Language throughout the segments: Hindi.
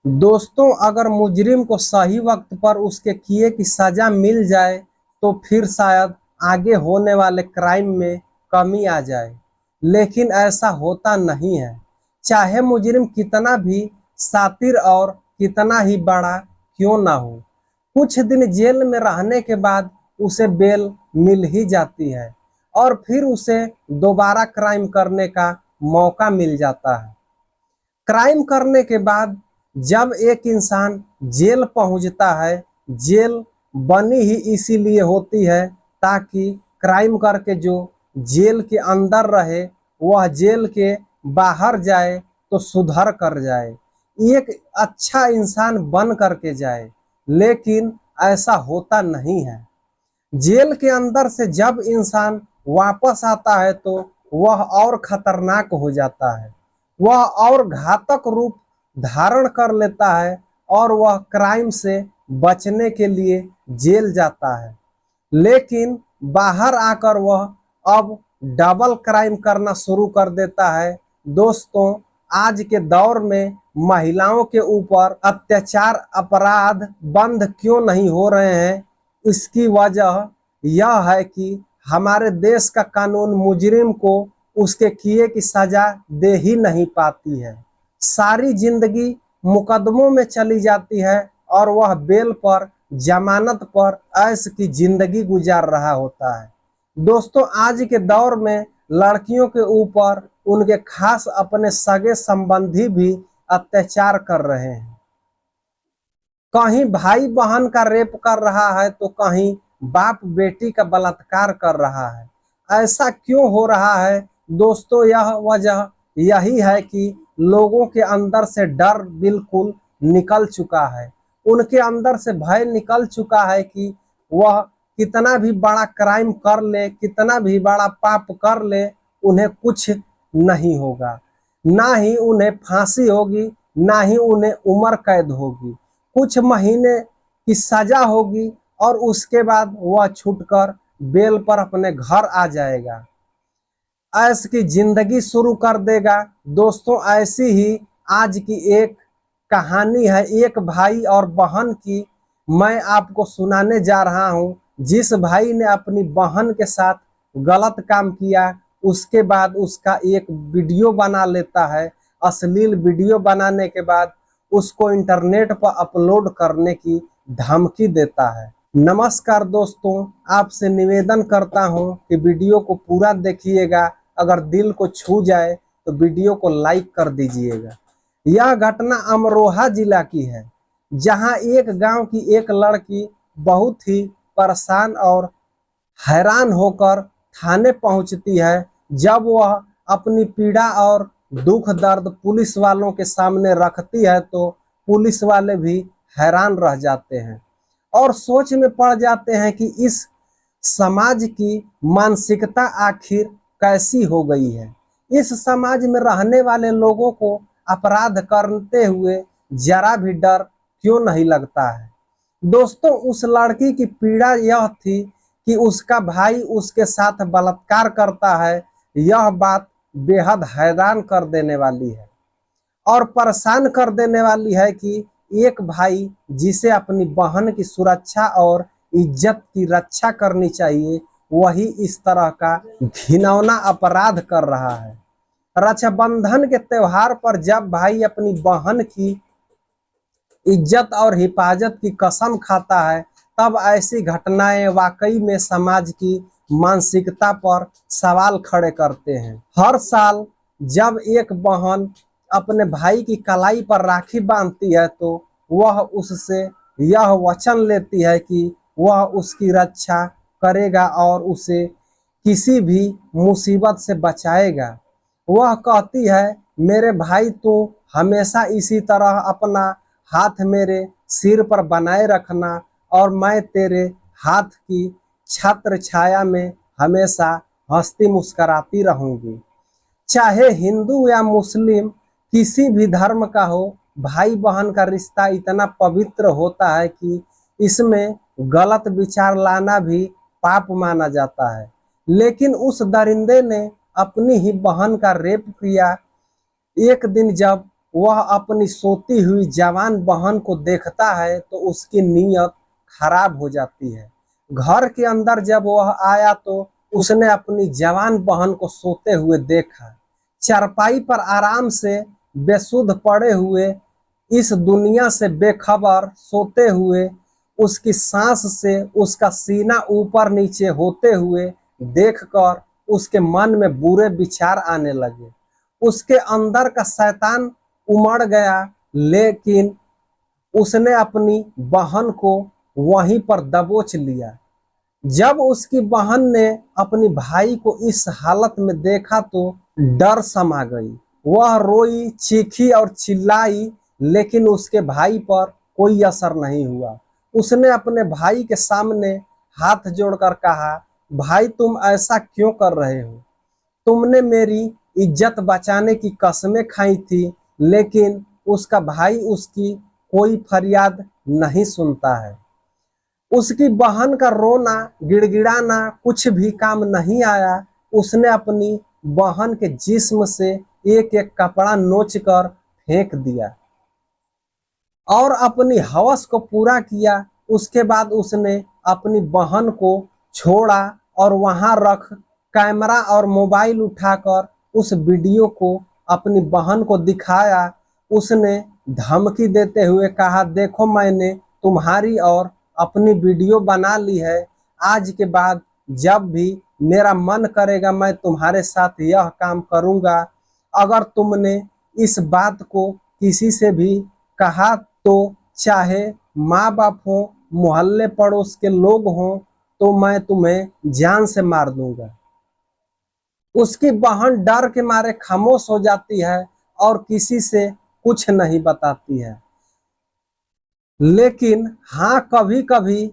दोस्तों, अगर मुजरिम को सही वक्त पर उसके किए की सजा मिल जाए तो फिर शायद आगे होने वाले क्राइम में कमी आ जाए, लेकिन ऐसा होता नहीं है। चाहे मुजरिम कितना भी शातिर और कितना ही बड़ा क्यों ना हो, कुछ दिन जेल में रहने के बाद उसे बेल मिल ही जाती है और फिर उसे दोबारा क्राइम करने का मौका मिल जाता है। क्राइम करने के बाद जब एक इंसान जेल पहुंचता है, जेल बनी ही इसीलिए होती है ताकि क्राइम करके जो जेल के अंदर रहे वह जेल के बाहर जाए तो सुधर कर जाए, एक अच्छा इंसान बन करके जाए। लेकिन ऐसा होता नहीं है। जेल के अंदर से जब इंसान वापस आता है तो वह और खतरनाक हो जाता है, वह और घातक रूप धारण कर लेता है और वह क्राइम से बचने के लिए जेल जाता है। लेकिन बाहर आकर वह अब डबल क्राइम करना शुरू कर देता है। दोस्तों, आज के दौर में महिलाओं के ऊपर अत्याचार अपराध बंद क्यों नहीं हो रहे हैं? इसकी वजह यह है कि हमारे देश का कानून मुजरिम को उसके किए की सजा दे ही नहीं पाती है। सारी जिंदगी मुकदमों में चली जाती है और वह बेल पर, जमानत पर ऐश की जिंदगी गुजार रहा होता है। दोस्तों, आज के दौर में लड़कियों के ऊपर उनके खास अपने सगे संबंधी भी अत्याचार कर रहे हैं। कहीं भाई बहन का रेप कर रहा है तो कहीं बाप बेटी का बलात्कार कर रहा है। ऐसा क्यों हो रहा है? दोस्तों, यह वजह यही है कि लोगों के अंदर से डर बिल्कुल निकल चुका है। उनके अंदर से भय निकल चुका है कि वह कितना भी बड़ा क्राइम कर ले, कितना भी बड़ा पाप कर ले, उन्हें कुछ नहीं होगा। ना ही उन्हें फांसी होगी, ना ही उन्हें उम्र कैद होगी। कुछ महीने की सजा होगी और उसके बाद वह छूटकर बेल पर अपने घर आ जाएगा, ऐश की जिंदगी शुरू कर देगा। दोस्तों, ऐसी ही आज की एक कहानी है, एक भाई और बहन की। मैं आपको सुनाने जा रहा हूं। जिस भाई ने अपनी बहन के साथ गलत काम किया, उसके बाद उसका एक वीडियो बना लेता है। अश्लील वीडियो बनाने के बाद उसको इंटरनेट पर अपलोड करने की धमकी देता है। नमस्कार दोस्तों, आपसे निवेदन करता हूं कि वीडियो को पूरा देखिएगा। अगर दिल को छू जाए तो वीडियो को लाइक कर दीजिएगा। यह घटना अमरोहा जिला की है, जहां एक गांव की एक लड़की बहुत ही परेशान और हैरान होकर थाने पहुंचती है। जब वह अपनी पीड़ा और दुख दर्द पुलिस वालों के सामने रखती है तो पुलिस वाले भी हैरान रह जाते हैं और सोच में पड़ जाते हैं कि इस समाज की मानसिकता आखिर कैसी हो गई है। इस समाज में रहने वाले लोगों को अपराध करते हुए जरा भी डर क्यों नहीं लगता है? दोस्तों, उस लड़की की पीड़ा यह थी कि उसका भाई उसके साथ बलात्कार करता है। यह बात बेहद हैरान कर देने वाली है और परेशान कर देने वाली है कि एक भाई जिसे अपनी बहन की सुरक्षा और इज्जत की रक्षा करनी चाहिए, वही इस तरह का घिनौना अपराध कर रहा है। रक्षाबंधन के त्योहार पर जब भाई अपनी बहन की इज्जत और हिफाजत की कसम खाता है, तब ऐसी घटनाएं वाकई में समाज की मानसिकता पर सवाल खड़े करते हैं। हर साल जब एक बहन अपने भाई की कलाई पर राखी बांधती है तो वह उससे यह वचन लेती है कि वह उसकी रक्षा करेगा और उसे किसी भी मुसीबत से बचाएगा। वह कहती है, मेरे भाई तू हमेशा इसी तरह अपना हाथ मेरे सिर पर बनाए रखना और मैं तेरे हाथ की छत्र छाया में हमेशा हंसती मुस्कुराती रहूंगी। चाहे हिंदू या मुस्लिम, किसी भी धर्म का हो, भाई बहन का रिश्ता इतना पवित्र होता है कि इसमें गलत विचार लाना भी पाप माना जाता है। लेकिन उस दरिंदे ने अपनी ही बहन का रेप किया। एक दिन जब वह अपनी सोती हुई जवान बहन को देखता है तो उसकी नीयत खराब हो जाती है। घर के अंदर जब वह आया तो उसने अपनी जवान बहन को सोते हुए देखा। चारपाई पर आराम से बेसुध पड़े हुए, इस दुनिया से बेखबर सोते हुए, उसकी सांस से उसका सीना ऊपर नीचे होते हुए देखकर उसके मन में बुरे विचार आने लगे। उसके अंदर का शैतान उमड़ गया, लेकिन उसने अपनी बहन को वहीं पर दबोच लिया। जब उसकी बहन ने अपनी भाई को इस हालत में देखा तो डर समा गई। वह रोई, चीखी और चिल्लाई, लेकिन उसके भाई पर कोई असर नहीं हुआ। उसने अपने भाई के सामने हाथ जोड़कर कहा, भाई तुम ऐसा क्यों कर रहे हो? तुमने मेरी इज्जत बचाने की कसमें खाई थी, लेकिन उसका भाई उसकी कोई फरियाद नहीं सुनता है। उसकी बहन का रोना गिड़गिड़ाना कुछ भी काम नहीं आया। उसने अपनी बहन के जिस्म से एक एक कपड़ा नोच कर फेंक दिया और अपनी हवस को पूरा किया। उसके बाद उसने अपनी बहन को छोड़ा और वहां रख कैमरा और मोबाइल उठाकर उस वीडियो को अपनी बहन को दिखाया। उसने धमकी देते हुए कहा, देखो मैंने तुम्हारी और अपनी वीडियो बना ली है। आज के बाद जब भी मेरा मन करेगा मैं तुम्हारे साथ यह काम करूंगा। अगर तुमने इस बात को किसी से भी कहा तो चाहे माँ बाप हो, मोहल्ले पड़ोस के लोग हों, तो मैं तुम्हें जान से मार दूंगा। उसकी बहन डर के मारे खामोश हो जाती है और किसी से कुछ नहीं बताती है। लेकिन हाँ, कभी कभी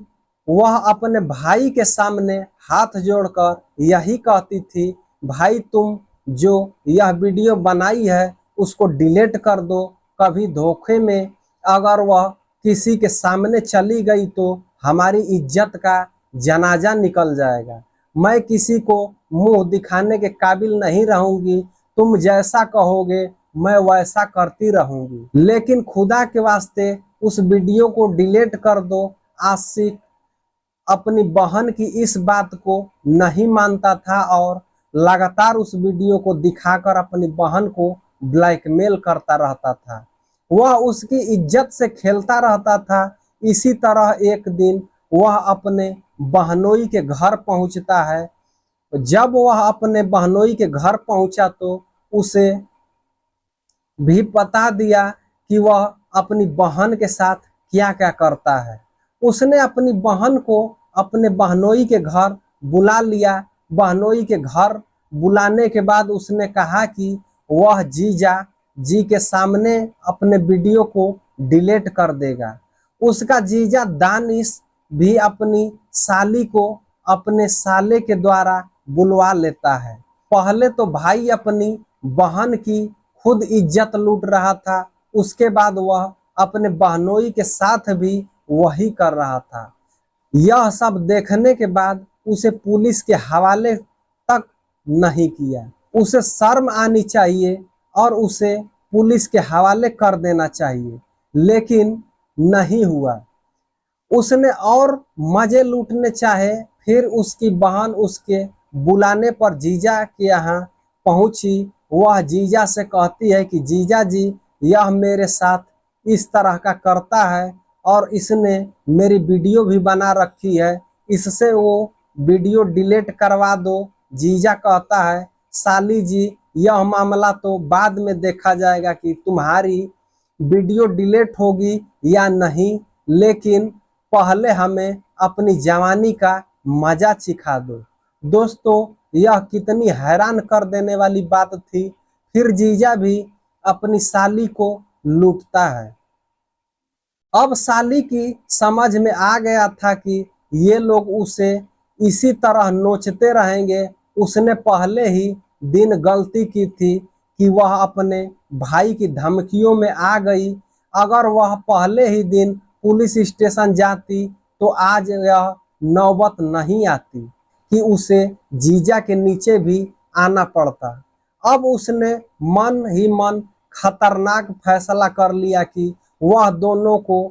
वह अपने भाई के सामने हाथ जोड़कर यही कहती थी, भाई तुम जो यह वीडियो बनाई है उसको डिलीट कर दो। कभी धोखे में अगर वह किसी के सामने चली गई तो हमारी इज्जत का जनाजा निकल जाएगा। मैं किसी को मुंह दिखाने के काबिल नहीं रहूंगी। तुम जैसा कहोगे मैं वैसा करती रहूंगी। लेकिन खुदा के वास्ते उस वीडियो को डिलीट कर दो। आशिक अपनी बहन की इस बात को नहीं मानता था और लगातार उस वीडियो को दिखाकर अपनी बहन को ब्लैकमेल करता रहता था। वह उसकी इज्जत से खेलता रहता था। इसी तरह एक दिन वह अपने बहनोई के घर पहुंचता है। जब वह अपने बहनोई के घर पहुंचा तो उसे भी बता दिया कि वह अपनी बहन के साथ क्या क्या करता है। उसने अपनी बहन को अपने बहनोई के घर बुला लिया। बहनोई के घर बुलाने के बाद उसने कहा कि वह जीजा जी के सामने अपने वीडियो को डिलीट कर देगा। उसका जीजा दानिश भी अपनी साली को अपने साले के द्वारा बुलवा लेता है। पहले तो भाई अपनी बहन की खुद इज्जत लूट रहा था, उसके बाद वह अपने बहनोई के साथ भी वही कर रहा था। यह सब देखने के बाद उसे पुलिस के हवाले तक नहीं किया। उसे शर्म आनी चाहिए और उसे पुलिस के हवाले कर देना चाहिए, लेकिन नहीं हुआ। उसने और मजे लूटने चाहे। फिर उसकी बहन उसके बुलाने पर जीजा के यहाँ पहुंची। वह जीजा से कहती है कि जीजा जी, यह मेरे साथ इस तरह का करता है और इसने मेरी वीडियो भी बना रखी है, इससे वो वीडियो डिलीट करवा दो। जीजा कहता है, साली जी यह मामला तो बाद में देखा जाएगा कि तुम्हारी वीडियो डिलीट होगी या नहीं, लेकिन पहले हमें अपनी जवानी का मजा चिखा दो। दोस्तों, यह कितनी हैरान कर देने वाली बात थी। फिर जीजा भी अपनी साली को लूटता है। अब साली की समझ में आ गया था कि ये लोग उसे इसी तरह नोचते रहेंगे। उसने पहले ही दिन गलती की थी कि वह अपने भाई की धमकियों में आ गई। अगर वह पहले ही दिन पुलिस स्टेशन जाती तो आज यह नौबत नहीं आती कि उसे जीजा के नीचे भी आना पड़ता। अब उसने मन ही मन खतरनाक फैसला कर लिया कि वह दोनों को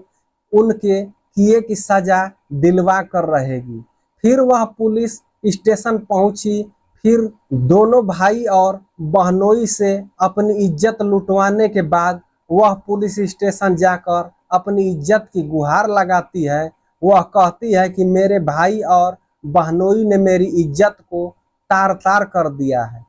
उनके किए की सजा दिलवा कर रहेगी। फिर वह पुलिस स्टेशन पहुंची। फिर दोनों भाई और बहनोई से अपनी इज्जत लुटवाने के बाद वह पुलिस स्टेशन जाकर अपनी इज्जत की गुहार लगाती है। वह कहती है कि मेरे भाई और बहनोई ने मेरी इज्जत को तार तार कर दिया है,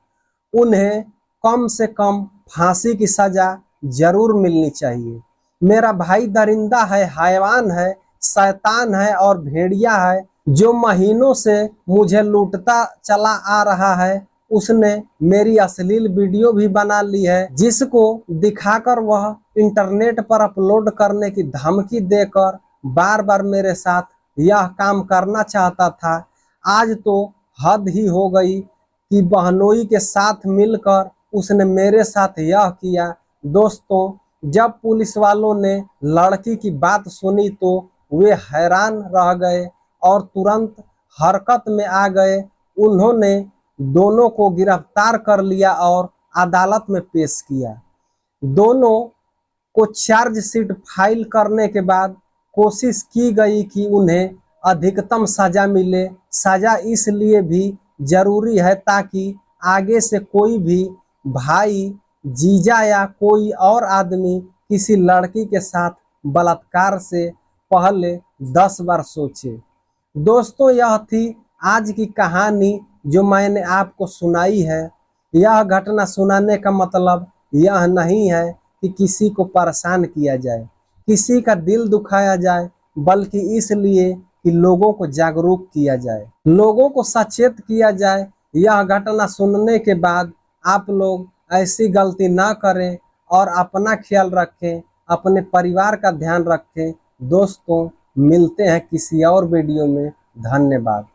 उन्हें कम से कम फांसी की सजा जरूर मिलनी चाहिए। मेरा भाई दरिंदा है, हैवान है, शैतान है और भेड़िया है, जो महीनों से मुझे लूटता चला आ रहा है। उसने मेरी अश्लील वीडियो भी बना ली है, जिसको दिखाकर वह इंटरनेट पर अपलोड करने की धमकी देकर बार बार मेरे साथ यह काम करना चाहता था। आज तो हद ही हो गई कि बहनोई के साथ मिलकर उसने मेरे साथ यह किया। दोस्तों, जब पुलिस वालों ने लड़की की बात सुनी तो वे हैरान रह गए और तुरंत हरकत में आ गए। उन्होंने दोनों को गिरफ्तार कर लिया और अदालत में पेश किया। दोनों को चार्जशीट फाइल करने के बाद कोशिश की गई कि उन्हें अधिकतम सजा मिले। सजा इसलिए भी जरूरी है ताकि आगे से कोई भी भाई, जीजा या कोई और आदमी किसी लड़की के साथ बलात्कार से पहले 10 बार सोचे। दोस्तों, यह थी आज की कहानी जो मैंने आपको सुनाई है। यह घटना सुनाने का मतलब यह नहीं है कि किसी को परेशान किया जाए, किसी का दिल दुखाया जाए, बल्कि इसलिए कि लोगों को जागरूक किया जाए, लोगों को सचेत किया जाए। यह घटना सुनने के बाद आप लोग ऐसी गलती ना करें और अपना ख्याल रखें, अपने परिवार का ध्यान रखें। दोस्तों, मिलते हैं किसी और वीडियो में। धन्यवाद।